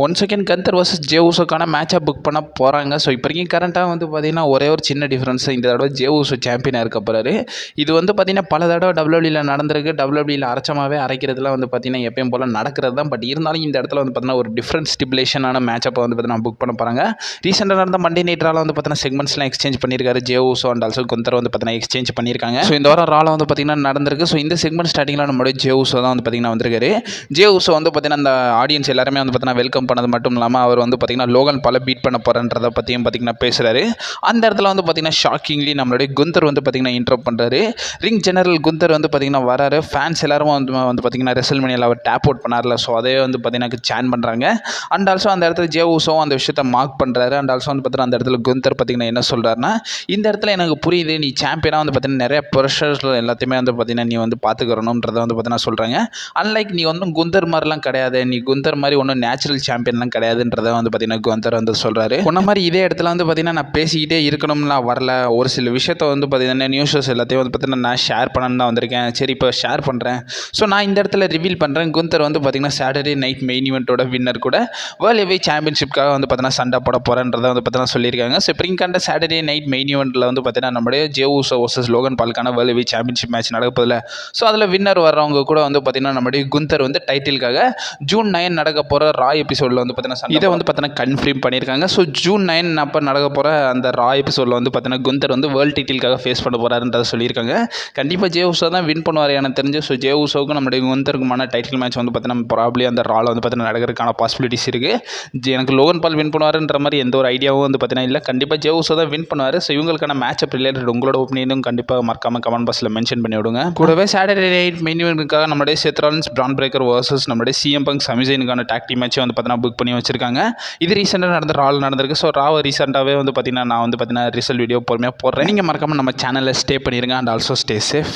One second Gunther versus Jey ஊசோக்கான மேட்சை book பண்ண போகிறாங்க. ஸோ இப்போ வரைக்கும் கரண்ட்டாக வந்து பார்த்திங்கன்னா ஒரே ஒரு சின்ன டிஃப்ரென்ஸ், இந்த தடவை ஜே ஊசோ சாம்பியனாக இருக்க போகிறாரு. இது வந்து பார்த்திங்கன்னா பல தடவை டபிள்யூடபிள்யூல நடந்திருக்கு. டபிள்யூடபிள்யூல அரைச்சமாகவே அரைக்கிறதுலாம் வந்து பார்த்திங்கன்னா எப்பயும் போல் நடக்கிறது தான். பட் இருந்தாலும் இந்த இடத்துல வந்து பார்த்திங்கன்னா ஒரு டிஃப்ரெண்ட் ஸ்டிபுலேஷனான மேட்சப்பை வந்து பார்த்திங்கன்னா புக் பண்ண போகிறாங்க. ரீசெண்டாக நடந்த மண்டே நைட் ரால வந்து பார்த்திங்கன்னா செக்மெண்ட்ஸ்லாம் எக்ஸ்சேஞ்ச் பண்ணியிருக்காரு J Uso and also Gunder வந்து பார்த்திங்கன்னா எக்ஸ்சேஞ்ச் பண்ணியிருக்காங்க. ஸோ இந்த வாரம் ரால வந்து பார்த்திங்கன்னா நடந்திருக்கு. ஸோ இந்த செக்மெண்ட் ஸ்டார்டிங்கில் நம்மளுடைய ஜே ஊசோ தான் வந்து பார்த்திங்கன்னா வந்திருக்காரு. ஜே ஊசோ வந்து பார்த்திங்கன்னா அந்த ஆடியன்ஸ் எல்லாருமே வந்து பார்த்திங்கன்னா வெல்கம் பண்ணது மட்டும் இல்லாமல் அவர் வந்து பார்த்திங்கன்னா லோகன் பாலை பீட் பண்ண போகிறன்றதை பற்றியும் பார்த்திங்கன்னா பேசுகிறாரு. அந்த இடத்துல வந்து பார்த்திங்கன்னா ஷாக்கிங்லி நம்மளுடைய குந்தர் வந்து பார்த்திங்கன்னா இன்ட்ரோ பண்ணுறாரு. ரிங் ஜெனரல் குந்தர் வந்து பார்த்திங்கன்னா வராரு. ஃபேன்ஸ் எல்லாரும் வந்து பார்த்திங்கன்னா ரெசல்மேனியாவில் அவர் டேப் அவுட் பண்ணார்ல, ஸோ அதே வந்து பார்த்திங்கன்னா சேன் பண்ணுறாங்க. அண்ட் ஆல்சோ அந்த இடத்துல ஜே ஊசோ அந்த விஷயத்தை மார்க் பண்ணுறாரு. அண்ட் ஆல்சோ வந்து பார்த்திங்கன்னா அந்த இடத்துல குந்தர் பார்த்திங்கன்னா என்ன சொல்கிறாருன்னா, இந்த இடத்துல எனக்கு புரியுது, நீ சாம்பியனாக வந்து பார்த்திங்கன்னா நிறைய ப்ரெஷர்ஸ் எல்லாத்தையுமே வந்து பார்த்திங்கன்னா நீ வந்து பார்த்துக்கிறணுன்றதை வந்து பார்த்திங்கன்னா சொல்கிறாங்க. அன்லைக் நீ வந்து குந்தர் மாதிரிலாம் கிடையாது, நீ குந்தர் மாதிரி ஒன்றும் நேச்சுரல் சாம்பியன்லாம் கிடையாதுன்றதை வந்து பார்த்திங்கன்னா குந்தர் வந்து சொல்கிறாரு. உன்ன மாதிரி இதே இடத்துல வந்து பார்த்திங்கன்னா நான் பேசிக்கிட்டே இருக்கணும்லாம் வரல, ஒரு சில விஷயத்தை வந்து பார்த்திங்கன்னா நியூஸஸ் எல்லாத்தையும் வந்து பார்த்திங்கன்னா நான் ஷேர் பண்ணணும்னு தான் வந்திருக்கேன். சரி இப்போ ஷேர் பண்ணுறேன். ஸோ நான் இந்த இடத்துல ரிவீல் பண்ணுறேன். குந்தர் வந்து பார்த்திங்கன்னா சாட்டர்டே நைட் மெயின் ஈவெண்ட்டோட வின்னர் கூட வேர்ல்ட் ஹெவிவெயிட் சாம்பியன்ஷிப்காக வந்து பார்த்திங்கன்னா சண்டை போட போகிறேன்றதை வந்து பார்த்திங்கன்னா சொல்லியிருக்காங்க. ஸோ இப்போ கண்ட சாட்டர்டே நைட் மெயின் ஈவெண்ட்டில் வந்து பார்த்திங்கன்னா நம்மளுடைய ஜே ஊசோ வர்சஸ் லோகன் பாலுக்கான வேர்ல்ட் ஹெவிவெயிட் சாம்பியன்ஷிப் மேட்ச் நடப்பதில்லை. ஸோ அதில் வின்னர் வர்றவங்க கூட வந்து பார்த்திங்கன்னா நம்மளுடைய குந்தர் வந்து டைட்டிலுக்காக ஜூன் 9 நடக்க போகிற ரா எபிசோடில் வந்து பார்த்தீங்கன்னா இதை வந்து பார்த்தீங்கன்னா கன்ஃபார்ம் பண்ணியிருக்காங்க. ஸோ ஜூன் 9 அப்போ நடக்க போகிற அந்த ரா எபிசோடில் வந்து பார்த்தீங்கன்னா குந்தர் வந்து வேர்ல்டு டைட்டிலுக்காக ஃபேஸ் பண்ண போகிறாருன்றதை சொல்லியிருக்காங்க. கண்டிப்பாக ஜே ஊசோ தான் வின் பண்ணுவார் எனக்கு தெரிஞ்சு. ஸோ ஜே ஊசோவுக்கும் நம்மளுடைய குந்தருக்குமான டைட்டில் மேட்ச் வந்து பார்த்தீங்கன்னா ப்ராப்ளி அந்த ராவில் வந்து பார்த்தீங்கன்னா நடக்கிறதுக்கான பாசிபிலிட்டிஸ் இருக்குது. எனக்கு லோகன் பால் வின் பண்ணுவாருன்ற மாதிரி எந்த ஒரு ஐடியாவும் வந்து பார்த்தீங்கன்னா இல்லை. கண்டிப்பாக ஜே ஊசோ தான் வின் பண்ணுவார். ஸோ இவங்களுக்கான மேட்ச் அப் ரிலேட்டட் உங்களோட ஒப்பீனியனும் கண்டிப்பாக மறக்காமல் கமெண்ட் பாக்ஸில் மென்ஷன் பண்ணி விடுங்க. கூடவே சாட்டர்டே நைட் மெயின் ஈவெண்ட்டுக்காக நம்மளுடைய செத் ராலின்ஸ் பிரான் பிரேக்கர் வர்சஸ் நம்மளுடைய சிஎம் பங்க் சமிசைனுக்கான டாக் டீம் மேட்சை வந்து பார்த்தீங்கன்னா புக் பண்ணி வச்சிருக்காங்க. இது ரீசெண்டாக நடந்த ரால் நடந்திருக்கு. ஸோ ராவை ரீசெண்டாகவே வந்து பார்த்தீங்கன்னா நான் வந்து பார்த்தீங்கன்னா ரிசல்ட் வீடியோ பொறுமையாக போடுறேன். நீங்கள் மறக்காமல் நம்ம சேனலில் ஸ்டே பண்ணிடுங்க அண்ட் ஆல்சோ ஸ்டே சேஃப்.